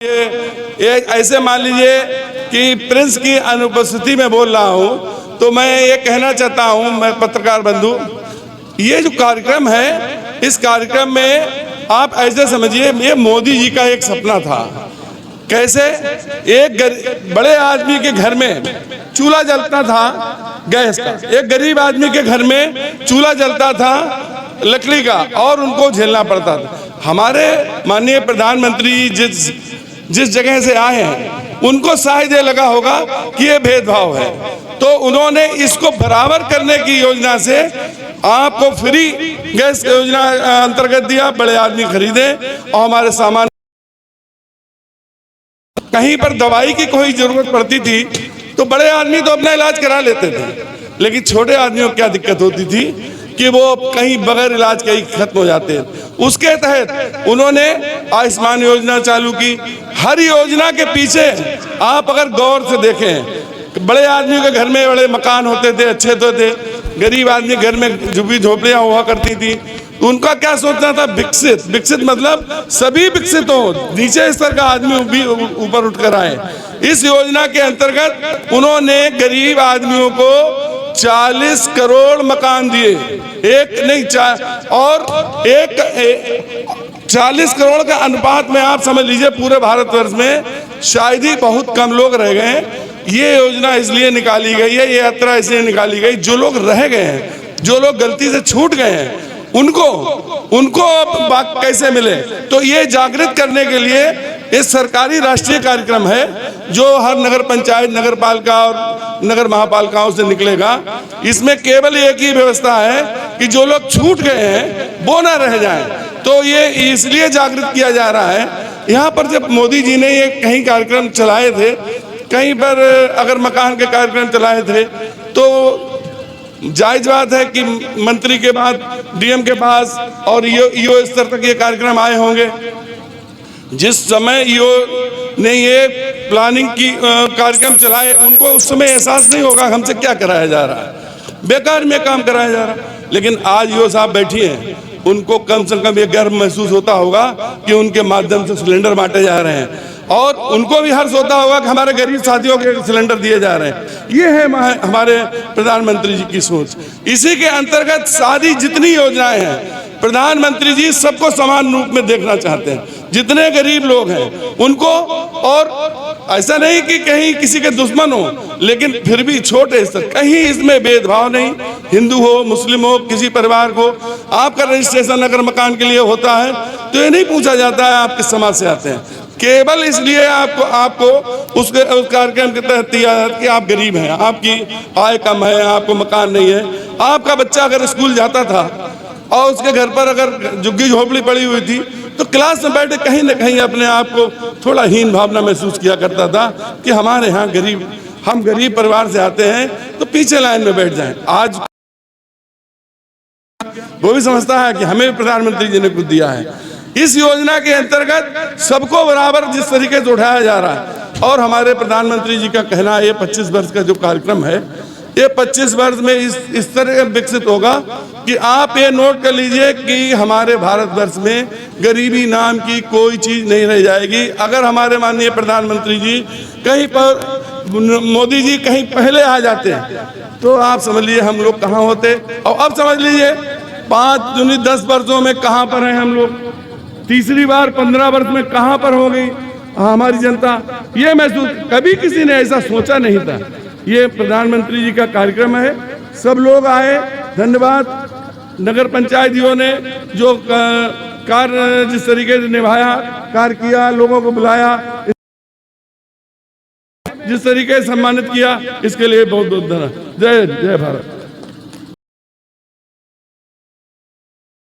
ये ऐसे मान लीजिए कि प्रिंस की अनुपस्थिति में बोल रहा हूं, तो मैं ये कहना चाहता हूं, मैं पत्रकार बंधु, ये जो कार्यक्रम है, इस कार्यक्रम में आप ऐसे समझिए ये मोदी जी का एक सपना था। कैसे? एक बड़े आदमी के घर में चूल्हा जलता था गैस का, एक गरीब आदमी के घर में चूल्हा जलता था लकड़ी का, और उनको झेलना पड़ता था। हमारे माननीय प्रधानमंत्री जिस जगह से आए हैं, उनको शायद ये लगा होगा कि ये भेदभाव है, तो उन्होंने इसको बराबर करने की योजना से आपको फ्री गैस योजना अंतर्गत दिया, बड़े आदमी खरीदे और हमारे सामान। कहीं पर दवाई की कोई जरूरत पड़ती थी तो बड़े आदमी तो अपना इलाज करा लेते थे, लेकिन छोटे आदमियों को क्या दिक्कत होती थी कि वो कहीं बगैर इलाज के ही खत्म हो जाते हैं। उसके तहत उन्होंने आयुष्मान योजना चालू की। हर योजना के पीछे आप अगर गौर से देखें, बड़े आदमी के घर में बड़े मकान होते थे, अच्छे तो थे, गरीब आदमी घर में झुग्गी झोपड़ियां हुआ करती थी। उनका क्या सोचना था? विकसित। विकसित मतलब सभी विकसित हो, नीचे स्तर का आदमी भी ऊपर उठकर आए। इस योजना के अंतर्गत उन्होंने गरीब आदमियों को 40 करोड़ मकान दिए, एक नहीं और 40 करोड़ का अनुपात में आप समझ लीजिए पूरे भारतवर्ष में शायद ही बहुत कम लोग रह गए हैं। ये योजना इसलिए निकाली गई है, ये यात्रा इसलिए निकाली गई, जो लोग रह गए हैं, जो लोग गलती से छूट गए हैं, उनको अब कैसे मिले। तो ये जागृत करने के लिए ये सरकारी राष्ट्रीय कार्यक्रम है जो हर नगर पंचायत, नगर पालिका और नगर महापालिकाओं से निकलेगा। इसमें केवल एक ही व्यवस्था है कि जो लोग छूट गए हैं वो ना रह जाएं। तो ये इसलिए जागृत किया जा रहा है। यहाँ पर जब मोदी जी ने ये कहीं कार्यक्रम चलाए थे, कहीं पर अगर मकान के कार्यक्रम चलाए थे, तो जायज बात है कि मंत्री के बाद डीएम के पास और ईओ स्तर तक ये कार्यक्रम आए होंगे। जिस समय ईओ ने ये प्लानिंग की कार्यक्रम चलाए, उनको उस समय एहसास नहीं होगा हमसे क्या कराया जा रहा है, बेकार में काम कराया जा रहा है। लेकिन आज ईओ साहब बैठी हैं, उनको कम से कम ये गर्व महसूस होता होगा कि उनके माध्यम से सिलेंडर बांटे जा रहे हैं, और उनको भी हर्ष होता होगा कि हमारे गरीब साथियों के सिलेंडर दिए जा रहे हैं। ये है हमारे प्रधानमंत्री जी की सोच। इसी के अंतर्गत सारी जितनी योजनाएं हैं, प्रधानमंत्री जी सबको समान रूप में देखना चाहते हैं। जितने गरीब लोग हैं उनको, और ऐसा नहीं कि कहीं किसी के दुश्मन हो, लेकिन फिर भी छोटे स्तर, कहीं इसमें भेदभाव नहीं। हिंदू हो, मुस्लिम हो, किसी परिवार को आपका रजिस्ट्रेशन अगर मकान के लिए होता है तो ये नहीं पूछा जाता है आप किस समाज से आते हैं। केवल इसलिए आपको उस कार्यक्रम के तहत दिया कि आप गरीब हैं, आपकी आय कम है, आपको मकान नहीं है। आपका बच्चा अगर स्कूल जाता था और उसके घर पर अगर झुग्गी झोपड़ी पड़ी हुई थी, तो क्लास में बैठे कहीं न कहीं अपने आप को थोड़ा हीन भावना महसूस किया करता था कि हमारे यहाँ हम गरीब परिवार से आते हैं, तो पीछे लाइन में बैठ जाएं। आज वो भी समझता है कि हमें प्रधानमंत्री जी ने कुछ दिया है। इस योजना के अंतर्गत सबको बराबर जिस तरीके से उठाया जा रहा है, और हमारे प्रधानमंत्री जी का कहना है ये 25 वर्ष का जो कार्यक्रम है, ये 25 वर्ष में इस तरह विकसित होगा कि आप ये नोट कर लीजिए कि हमारे भारतवर्ष में गरीबी नाम की कोई चीज नहीं रह जाएगी। अगर हमारे माननीय प्रधानमंत्री जी कहीं पर, मोदी जी कहीं पहले आ जाते हैं, तो आप समझ लीजिए हम लोग कहाँ होते। और अब समझ लीजिए 5-10 वर्षों में कहाँ पर हैं हम लोग, तीसरी बार 15 वर्ष में कहाँ पर हो गई हमारी जनता। ये महसूस कभी किसी ने ऐसा सोचा नहीं था। ये प्रधानमंत्री जी का कार्यक्रम है, सब लोग आए, धन्यवाद। नगर पंचायतियों ने जो कार्य जिस तरीके से निभाया, कार्य किया, लोगों को बुलाया, जिस तरीके से सम्मानित किया, इसके लिए बहुत बहुत धन्यवाद। जय जय भारत।